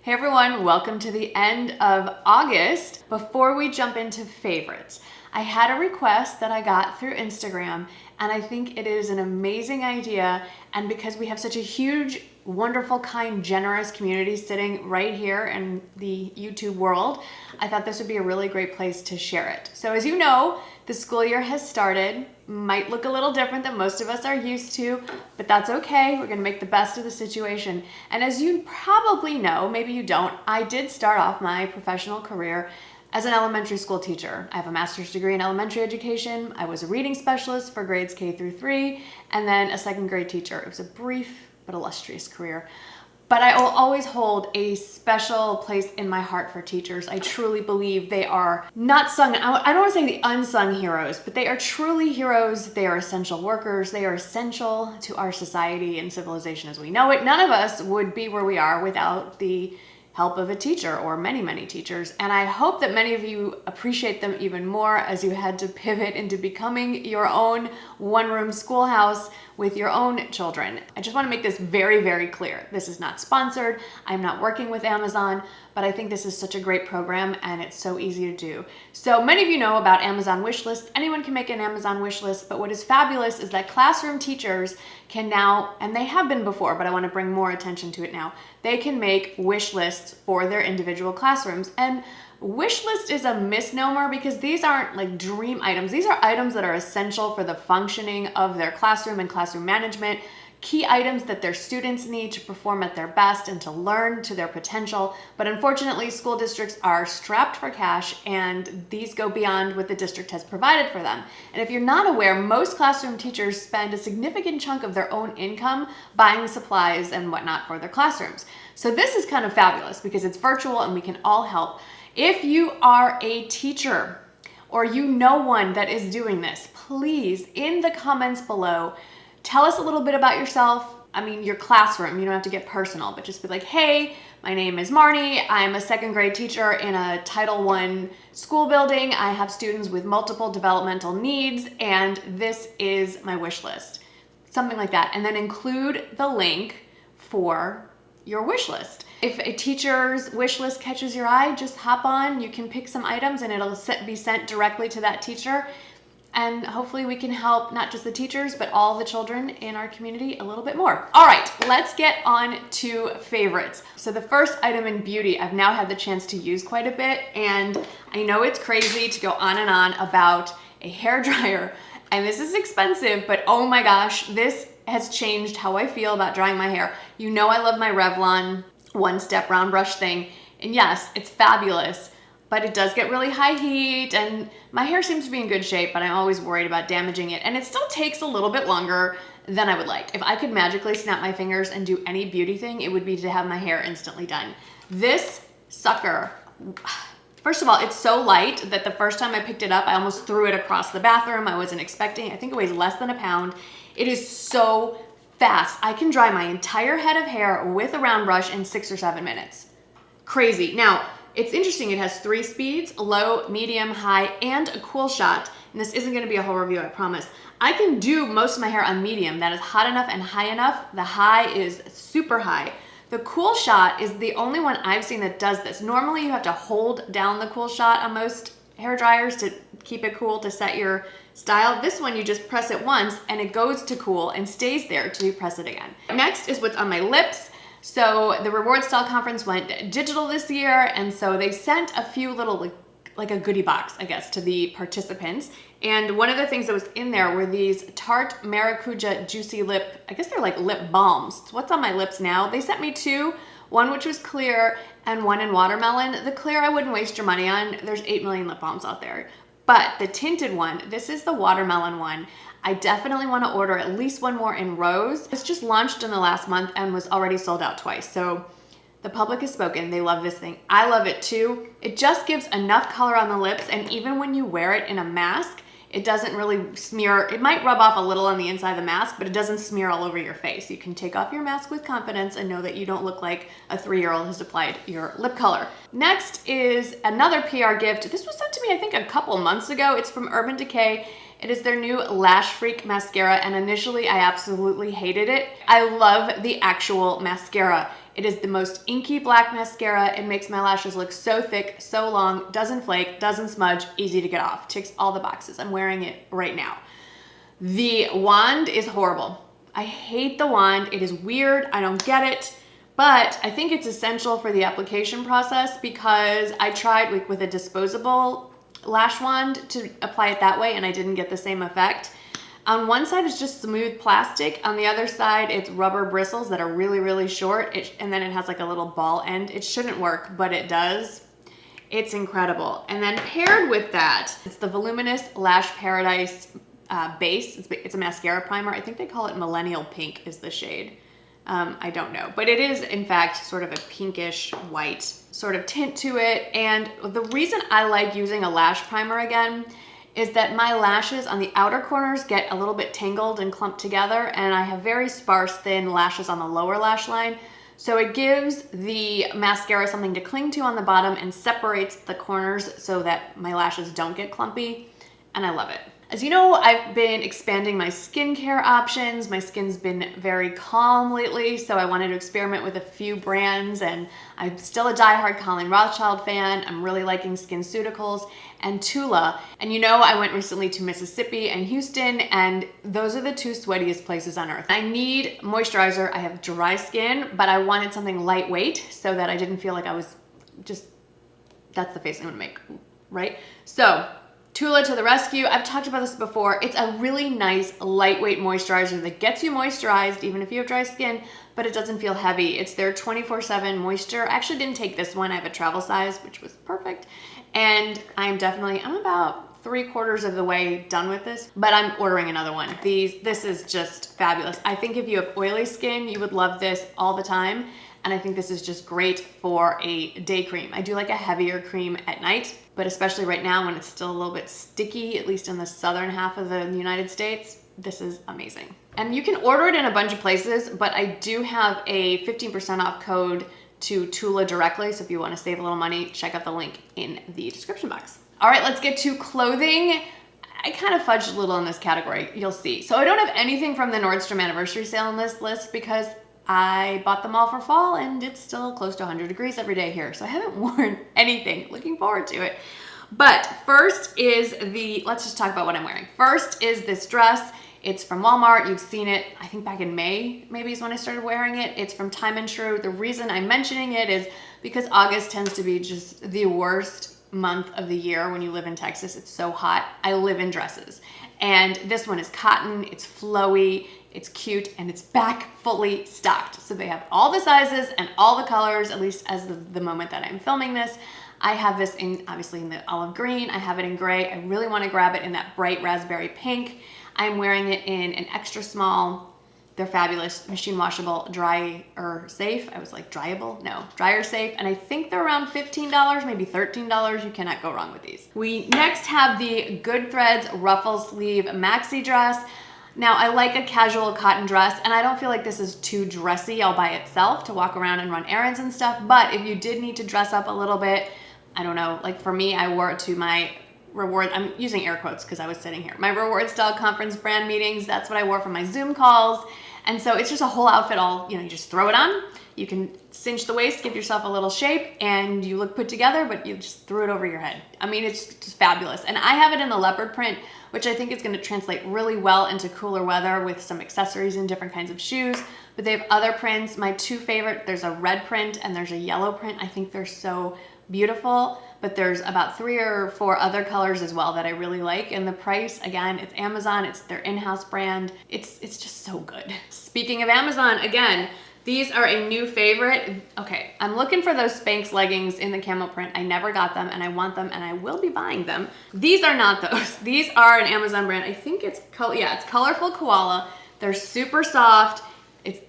Hey everyone, welcome to the end of August. Before we jump into favorites, I had a request that I got through Instagram, and I think it is an amazing idea. And because we have such a huge, wonderful, kind, generous community sitting right here in the YouTube world, I thought this would be a really great place to share it. So as you know, the school year has started. Might look a little different than most of us are used to, but that's okay. We're gonna make the best of the situation. And as you probably know, maybe you don't, I did start off my professional career as an elementary school teacher. I have a master's degree in elementary education. I was a reading specialist for grades K through 3, and then a second grade teacher. It was a brief but illustrious career. But I will always hold a special place in my heart for teachers. I truly believe they are not sung, I don't want to say the unsung heroes, but they are truly heroes. They are essential workers. They are essential to our society and civilization as we know it. None of us would be where we are without the help of a teacher or many, many teachers. And I hope that many of you appreciate them even more as you had to pivot into becoming your own one-room schoolhouse with your own children. I just want to make this very, very clear. This is not sponsored. I'm not working with Amazon, but I think this is such a great program and it's so easy to do. So many of you know about Amazon wish lists. Anyone can make an Amazon wish list, but what is fabulous is that classroom teachers can now, and they have been before, but I want to bring more attention to it now, they can make wish lists for their individual classrooms. And wish list is a misnomer because these aren't like dream items. These are items that are essential for the functioning of their classroom and classroom management, key items that their students need to perform at their best and to learn to their potential. But unfortunately, school districts are strapped for cash and these go beyond what the district has provided for them. And if you're not aware, most classroom teachers spend a significant chunk of their own income buying supplies and whatnot for their classrooms. So this is kind of fabulous because it's virtual and we can all help. If you are a teacher or you know one that is doing this, please, in the comments below, tell us a little bit about yourself. I mean, your classroom. You don't have to get personal, but just be like, hey, my name is Marnie. I'm a second grade teacher in a Title I school building. I have students with multiple developmental needs, and this is my wish list. Something like that. And then include the link for your wish list. If a teacher's wish list catches your eye, just hop on. You can pick some items and it'll be sent directly to that teacher. And hopefully we can help not just the teachers, but all the children in our community a little bit more. All right, let's get on to favorites. So the first item in beauty, I've now had the chance to use quite a bit. And I know it's crazy to go on and on about a hairdryer. And this is expensive, but oh my gosh, this has changed how I feel about drying my hair. You know I love my Revlon one-step round brush thing. And yes, it's fabulous, but it does get really high heat and my hair seems to be in good shape, but I'm always worried about damaging it. And it still takes a little bit longer than I would like. If I could magically snap my fingers and do any beauty thing, it would be to have my hair instantly done. This sucker, first of all, it's so light that the first time I picked it up, I almost threw it across the bathroom. I wasn't expecting. I think it weighs less than a pound. It is so fast. I can dry my entire head of hair with a round brush in 6 or 7 minutes. Crazy. Now, it's interesting. It has 3 speeds, low, medium, high, and a cool shot. And this isn't going to be a whole review, I promise. I can do most of my hair on medium. That is hot enough and high enough. The high is super high. The cool shot is the only one I've seen that does this. Normally you have to hold down the cool shot on most hair dryers to keep it cool to set your style. This one, you just press it once and it goes to cool and stays there till you press it again. Next is what's on my lips. So the Reward Style Conference went digital this year, and so they sent a few little, like a goodie box, I guess, to the participants. And one of the things that was in there were these Tarte Maracuja Juicy Lip, I guess they're like lip balms. It's what's on my lips now. They sent me 2, one which was clear and one in watermelon. The clear I wouldn't waste your money on. There's 8 million lip balms out there. But the tinted one, this is the watermelon one. I definitely want to order at least one more in rose. It's just launched in the last month and was already sold out twice. So the public has spoken. They love this thing. I love it too. It just gives enough color on the lips, and even when you wear it in a mask, it doesn't really smear. It might rub off a little on the inside of the mask, but it doesn't smear all over your face. You can take off your mask with confidence and know that you don't look like a 3-year-old has applied your lip color. Next is another PR gift. This was sent to me, I think, a couple months ago. It's from Urban Decay. It is their new Lash Freak mascara, and initially I absolutely hated it. I love the actual mascara. It is the most inky black mascara. It makes my lashes look so thick, so long, doesn't flake, doesn't smudge, easy to get off. Ticks all the boxes. I'm wearing it right now. The wand is horrible. I hate the wand. It is weird. I don't get it. But I think it's essential for the application process because I tried with a disposable lash wand to apply it that way and I didn't get the same effect. On one side it's just smooth plastic. On the other side it's rubber bristles that are really, really short. And then it has like a little ball end. It shouldn't work, but it does. It's incredible. And then paired with that, it's the Voluminous Lash Paradise base. It's a mascara primer. I think they call it Millennial Pink is the shade. I don't know, but it is in fact sort of a pinkish white sort of tint to it. And the reason I like using a lash primer again is that my lashes on the outer corners get a little bit tangled and clumped together, and I have very sparse, thin lashes on the lower lash line. So it gives the mascara something to cling to on the bottom and separates the corners so that my lashes don't get clumpy, and I love it. As you know, I've been expanding my skincare options. My skin's been very calm lately, so I wanted to experiment with a few brands, and I'm still a diehard Colleen Rothschild fan. I'm really liking SkinCeuticals and Tula. And you know, I went recently to Mississippi and Houston, and those are the two sweatiest places on earth. I need moisturizer. I have dry skin, but I wanted something lightweight so that I didn't feel like I was just, that's the face I'm gonna make, right? So, Tula to the rescue. I've talked about this before. It's a really nice, lightweight moisturizer that gets you moisturized even if you have dry skin, but it doesn't feel heavy. It's their 24/7 moisture. I actually didn't take this one. I have a travel size, which was perfect. And I'm about 3/4 of the way done with this, but I'm ordering another one. This is just fabulous. I think if you have oily skin, you would love this all the time. And I think this is just great for a day cream. I do like a heavier cream at night, but especially right now when it's still a little bit sticky, at least in the southern half of the United States, this is amazing. And you can order it in a bunch of places, but I do have a 15% off code to Tula directly, so if you want to save a little money, check out the link in the description box. All right, let's get to clothing. I kind of fudged a little in this category, you'll see. So I don't have anything from the Nordstrom anniversary sale on this list because I bought them all for fall and it's still close to 100 degrees every day here. So I haven't worn anything. Looking forward to it. But first is let's just talk about what I'm wearing. First is this dress. It's from Walmart. You've seen it, I think back in May, maybe is when I started wearing it. It's from Time and True. The reason I'm mentioning it is because August tends to be just the worst month of the year when you live in Texas. It's so hot. I live in dresses. And this one is cotton, it's flowy, it's cute, and it's back fully stocked. So they have all the sizes and all the colors, at least as the moment that I'm filming this. I have this obviously in the olive green. I have it in gray. I really want to grab it in that bright raspberry pink. I'm wearing it in an extra small. They're fabulous, machine washable, dryer safe. I was like dryable? No, dryer safe. And I think they're around $15, maybe $13. You cannot go wrong with these. We next have the Good Threads ruffle sleeve maxi dress. Now I like a casual cotton dress and I don't feel like this is too dressy all by itself to walk around and run errands and stuff. But if you did need to dress up a little bit, I don't know, like for me, I wore it to my reward, I'm using air quotes because I was sitting here. My reward style conference brand meetings, that's what I wore for my Zoom calls. And so it's just a whole outfit all, you just throw it on, you can cinch the waist, give yourself a little shape, and you look put together, but you just threw it over your head. I mean, it's just fabulous. And I have it in the leopard print, which I think is gonna translate really well into cooler weather with some accessories and different kinds of shoes. But they have other prints. My two favorite, there's a red print and there's a yellow print. I think they're so beautiful, but there's about 3 or 4 other colors as well that I really like. And the price, again, it's Amazon, it's their in-house brand. It's just so good. Speaking of Amazon, again, these are a new favorite. Okay, I'm looking for those Spanx leggings in the camo print. I never got them and I want them and I will be buying them. These are not those. These are an Amazon brand. I think it's Colorful Koala. They're super soft.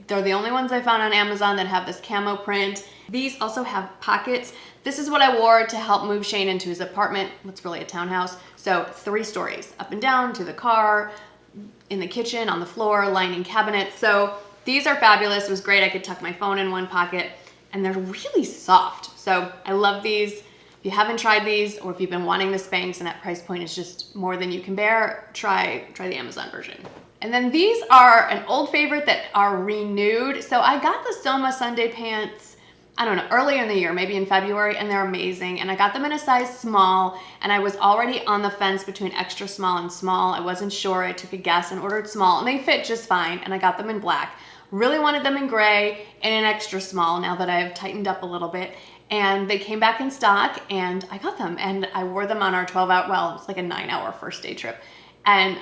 They're the only ones I found on Amazon that have this camo print. These also have pockets. This is what I wore to help move Shane into his apartment. It's really a townhouse. So 3 stories, up and down, to the car, in the kitchen, on the floor, lining cabinets. So these are fabulous. It was great. I could tuck my phone in one pocket and they're really soft. So I love these. If you haven't tried these, or if you've been wanting the Spanx and that price point is just more than you can bear, try the Amazon version. And then these are an old favorite that are renewed. So I got the Soma Sunday pants, I don't know, earlier in the year, maybe in February, and they're amazing. And I got them in a size small, and I was already on the fence between extra small and small. I wasn't sure. I took a guess and ordered small, and they fit just fine, and I got them in black. Really wanted them in gray and an extra small now that I've tightened up a little bit. And they came back in stock, and I got them, and I wore them on our 12-hour, well, it's like a 9-hour first day trip. And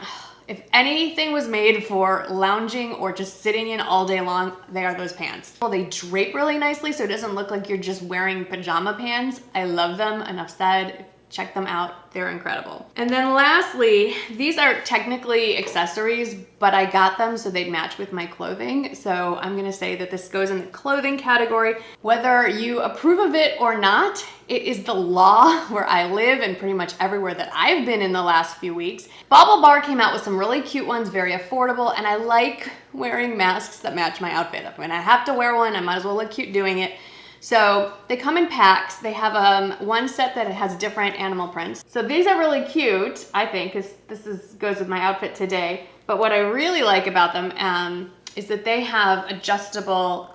if anything was made for lounging or just sitting in all day long, they are those pants. Well, they drape really nicely, so it doesn't look like you're just wearing pajama pants. I love them, enough said. Check them out, they're incredible. And then lastly, these are technically accessories, but I got them so they'd match with my clothing. So I'm gonna say that this goes in the clothing category. Whether you approve of it or not, it is the law where I live and pretty much everywhere that I've been in the last few weeks. Bobble Bar came out with some really cute ones, very affordable, and I like wearing masks that match my outfit. When I have to wear one, I might as well look cute doing it. So they come in packs. They have one set that has different animal prints. So these are really cute, I think, because goes with my outfit today. But what I really like about them is that they have adjustable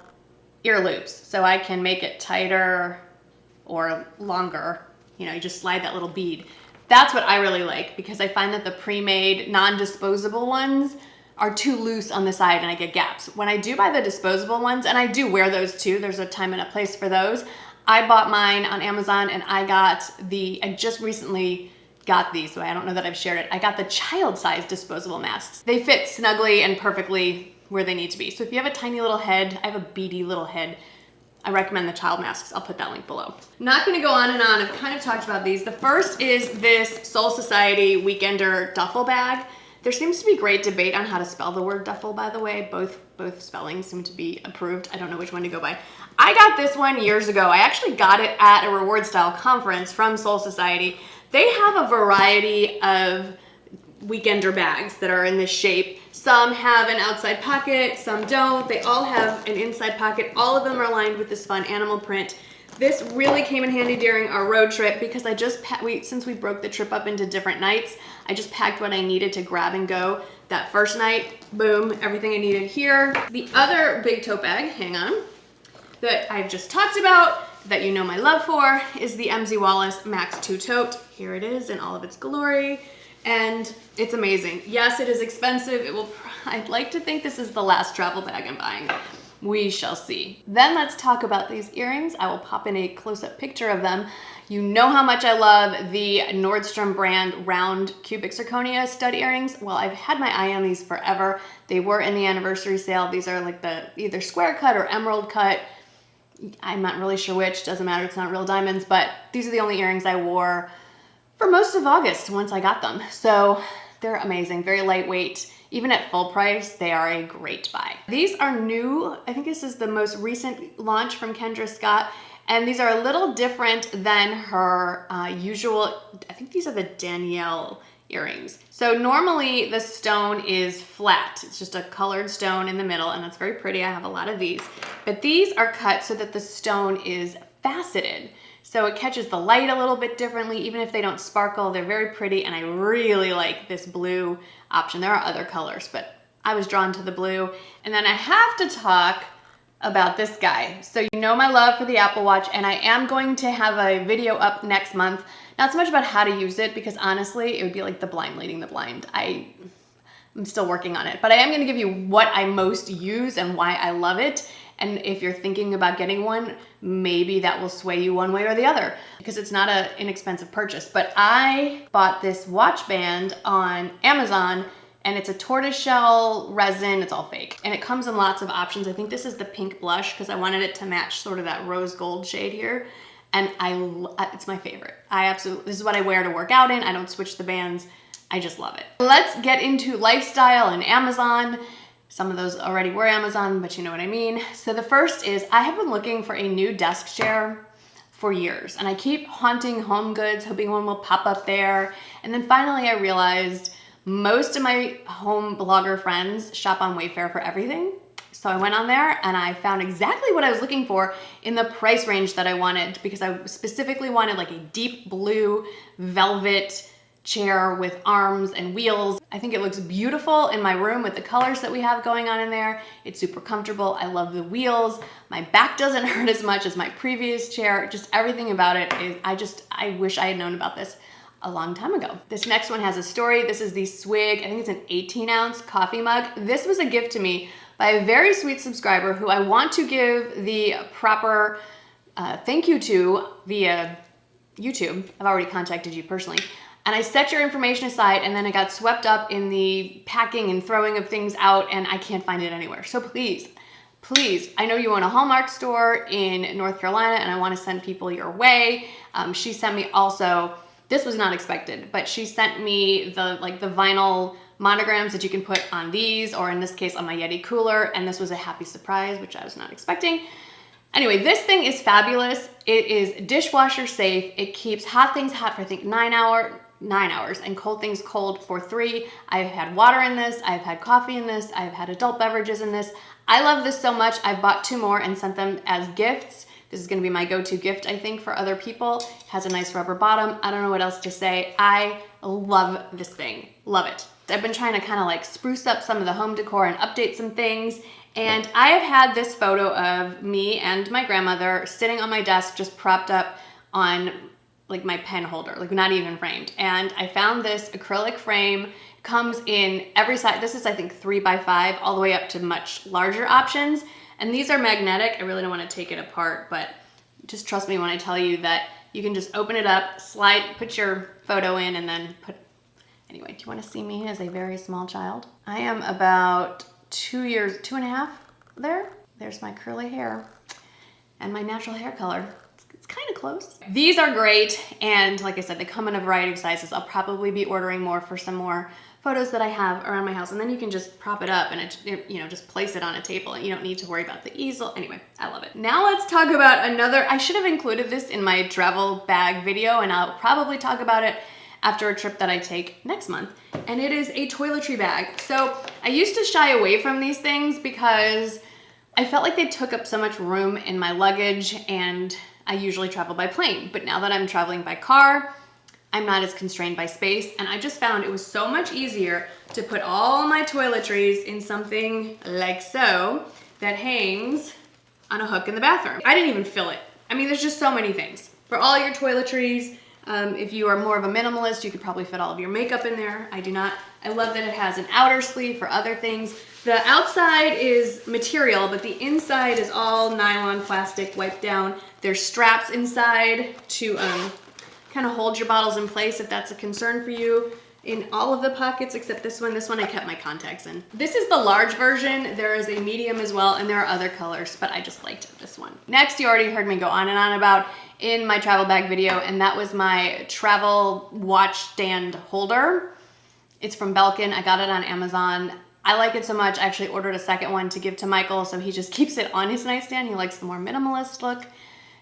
ear loops. So I can make it tighter or longer. You know, you just slide that little bead. That's what I really like, because I find that the pre-made non-disposable ones are too loose on the side and I get gaps. When I do buy the disposable ones, and I do wear those too, there's a time and a place for those. I bought mine on Amazon, and I just recently got these, so I don't know that I've shared it. I got the child size disposable masks. They fit snugly and perfectly where they need to be. So if you have a tiny little head, I have a beady little head, I recommend the child masks. I'll put that link below. Not gonna go on and on, I've kind of talked about these. The first is this Soul Society Weekender duffel bag. There seems to be great debate on how to spell the word duffel, by the way. Both spellings seem to be approved. I don't know which one to go by. I got this one years ago. I actually got it at a reward style conference from Soul Society. They have a variety of weekender bags that are in this shape. Some have an outside pocket, some don't. They all have an inside pocket. All of them are lined with this fun animal print. This really came in handy during our road trip because since we broke the trip up into different nights, I just packed what I needed to grab and go. That first night, boom, everything I needed here. The other big tote bag, hang on, that I've just talked about, that you know my love for, is the MZ Wallace Max 2 Tote. Here it is in all of its glory, and it's amazing. Yes, it is expensive. I'd like to think this is the last travel bag I'm buying. We shall see. Then let's talk about these earrings. I will pop in a close-up picture of them. You know how much I love the Nordstrom brand round cubic zirconia stud earrings. Well, I've had my eye on these forever. They were in the anniversary sale. These are like the either square cut or emerald cut. I'm not really sure which, doesn't matter, it's not real diamonds, but these are the only earrings I wore for most of August once I got them. So they're amazing, very lightweight. Even at full price, they are a great buy. These are new. I think this is the most recent launch from Kendra Scott, and these are a little different than her usual, I think these are the Danielle earrings. So normally the stone is flat. It's just a colored stone in the middle, and that's very pretty. I have a lot of these. But these are cut so that the stone is faceted. So it catches the light a little bit differently. Even if they don't sparkle, they're very pretty, and I really like this blue option. There are other colors, but I was drawn to the blue. And then I have to talk about this guy. So you know my love for the Apple Watch, and I am going to have a video up next month. Not so much about how to use it, because honestly, it would be like the blind leading the blind. I'm still working on it, but I am gonna give you what I most use and why I love it. And if you're thinking about getting one, maybe that will sway you one way or the other, because it's not an inexpensive purchase. But I bought this watch band on Amazon, and it's a tortoiseshell resin. It's all fake, and it comes in lots of options. I think this is the pink blush because I wanted it to match sort of that rose gold shade here, and it's my favorite. This is what I wear to work out in. I don't switch the bands. I just love it. Let's get into lifestyle and Amazon. Some of those already were Amazon, but you know what I mean. So the first is, I have been looking for a new desk chair for years, and I keep haunting Home Goods, hoping one will pop up there. And then finally I realized most of my home blogger friends shop on Wayfair for everything. So I went on there and I found exactly what I was looking for in the price range that I wanted, because I specifically wanted like a deep blue velvet chair with arms and wheels. I think it looks beautiful in my room with the colors that we have going on in there. It's super comfortable. I love the wheels. My back doesn't hurt as much as my previous chair. Just everything about it is, I wish I had known about this a long time ago. This next one has a story. This is the Swig, I think it's an 18-ounce coffee mug. This was a gift to me by a very sweet subscriber who I want to give the proper thank you to via YouTube. I've already contacted you personally. And I set your information aside, and then I got swept up in the packing and throwing of things out, and I can't find it anywhere. So please, please, I know you own a Hallmark store in North Carolina, and I want to send people your way. She sent me also, this was not expected, but she sent me the vinyl monograms that you can put on these, or in this case on my Yeti cooler, and this was a happy surprise, which I was not expecting. Anyway, this thing is fabulous. It is dishwasher safe. It keeps hot things hot for I think 9 hours and cold things cold for 3. I've had water in this, I've had coffee in this, I've had adult beverages in this. I love this so much. I bought 2 more and sent them as gifts. This is gonna be my go-to gift, I think, for other people. It has a nice rubber bottom. I don't know what else to say. I love this thing, love it. I've been trying to kind of like spruce up some of the home decor and update some things. And I have had this photo of me and my grandmother sitting on my desk, just propped up on like my pen holder, like not even framed. And I found this acrylic frame, comes in every size. This is I think 3x5 all the way up to much larger options. And these are magnetic. I really don't want to take it apart, but just trust me when I tell you that you can just open it up, slide, put your photo in, and then put, anyway, do you want to see me as a very small child? I am about 2 years, 2.5 there. There's my curly hair and my natural hair color. It's kind of close. These are great, and like I said, they come in a variety of sizes. I'll probably be ordering more for some more photos that I have around my house, and then you can just prop it up and it, you know, just place it on a table, and you don't need to worry about the easel. Anyway, I love it. Now let's talk about another, I should have included this in my travel bag video, and I'll probably talk about it after a trip that I take next month, and it is a toiletry bag. So I used to shy away from these things because I felt like they took up so much room in my luggage, and I usually travel by plane. But now that I'm traveling by car, I'm not as constrained by space, and I just found it was so much easier to put all my toiletries in something like so that hangs on a hook in the bathroom. I didn't even fill it. I mean, there's just so many things. For all your toiletries, if you are more of a minimalist, you could probably fit all of your makeup in there. I do not. I love that it has an outer sleeve for other things. The outside is material, but the inside is all nylon plastic wiped down. There's straps inside to kind of hold your bottles in place if that's a concern for you. In all of the pockets except this one. This one I kept my contacts in. This is the large version. There is a medium as well, and there are other colors, but I just liked this one. Next, you already heard me go on and on about in my travel bag video, and that was my travel watch stand holder. It's from Belkin. I got it on Amazon. I like it so much, I actually ordered a second one to give to Michael, so he just keeps it on his nightstand. He likes the more minimalist look.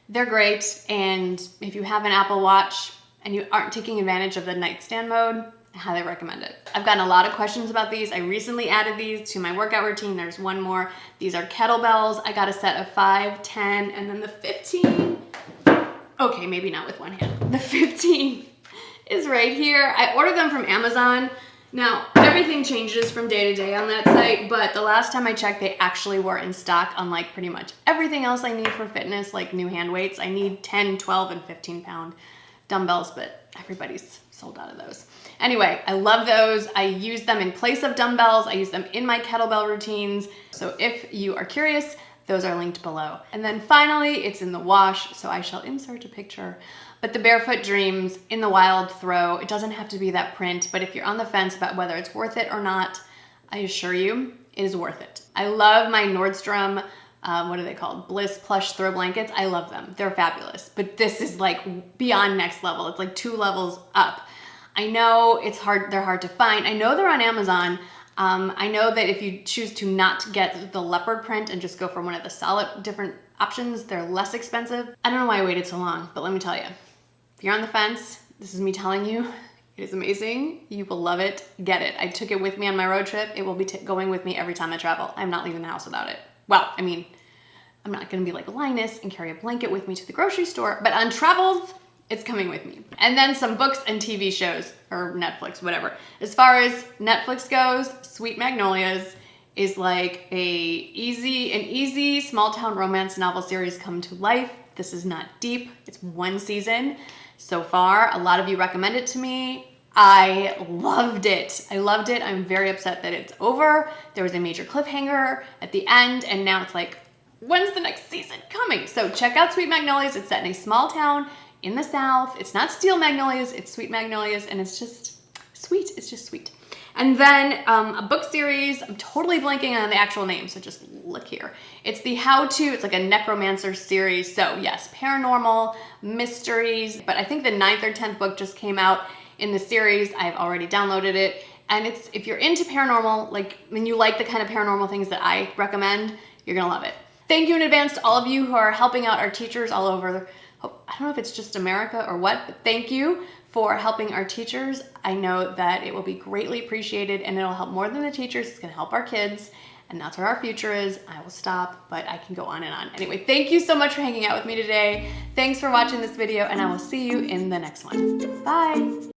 They're great, and if you have an Apple Watch and you aren't taking advantage of the nightstand mode, I highly recommend it. I've gotten a lot of questions about these. I recently added these to my workout routine. There's one more. These are kettlebells. I got a set of 5, 10, and then the 15. Okay, maybe not with one hand. The 15 is right here. I ordered them from Amazon. Now, everything changes from day to day on that site, but the last time I checked, they actually were in stock, unlike pretty much everything else I need for fitness, like new hand weights. I need 10, 12, and 15-pound dumbbells, but everybody's sold out of those. Anyway, I love those. I use them in place of dumbbells. I use them in my kettlebell routines. So if you are curious, those are linked below. And then finally, it's in the wash, so I shall insert a picture. But the Barefoot Dreams in the Wild Throw, it doesn't have to be that print, but if you're on the fence about whether it's worth it or not, I assure you, it is worth it. I love my Nordstrom, what are they called? Bliss plush throw blankets. I love them. They're fabulous. But this is like beyond next level. It's like 2 levels up. I know it's hard, they're hard to find. I know they're on Amazon. I know that if you choose to not get the leopard print and just go for one of the solid different options, they're less expensive. I don't know why I waited so long, but let me tell you, if you're on the fence, this is me telling you, It is amazing. You will love it. Get it. I took it with me on my road trip. It will be going with me every time I travel. I'm not leaving the house without it. Well, I mean, I'm not gonna be like Linus and carry a blanket with me to the grocery store, but on travels, it's coming with me. And then some books and TV shows, or Netflix, whatever. As far as Netflix goes, Sweet Magnolias is like an easy small town romance novel series come to life. This is not deep, it's one season. So far, a lot of you recommend it to me. I loved it. I loved it. I'm very upset that it's over. There was a major cliffhanger at the end, and now it's like, when's the next season coming? So check out Sweet Magnolias. It's set in a small town in the South. It's not Steel Magnolias, it's Sweet Magnolias, and it's just sweet. It's just sweet. And then a book series, I'm totally blanking on the actual name, so just look here. It's the how-to, it's like a necromancer series. So yes, paranormal, mysteries, but I think the 9th or 10th book just came out in the series. I've already downloaded it. And it's, if you're into paranormal, like, and you like the kind of paranormal things that I recommend, you're gonna love it. Thank you in advance to all of you who are helping out our teachers all over. I don't know if it's just America or what, but thank you for helping our teachers. I know that it will be greatly appreciated, and it'll help more than the teachers. It's gonna help our kids, and that's where our future is. I will stop, but I can go on and on. Anyway, thank you so much for hanging out with me today. Thanks for watching this video, and I will see you in the next one. Bye.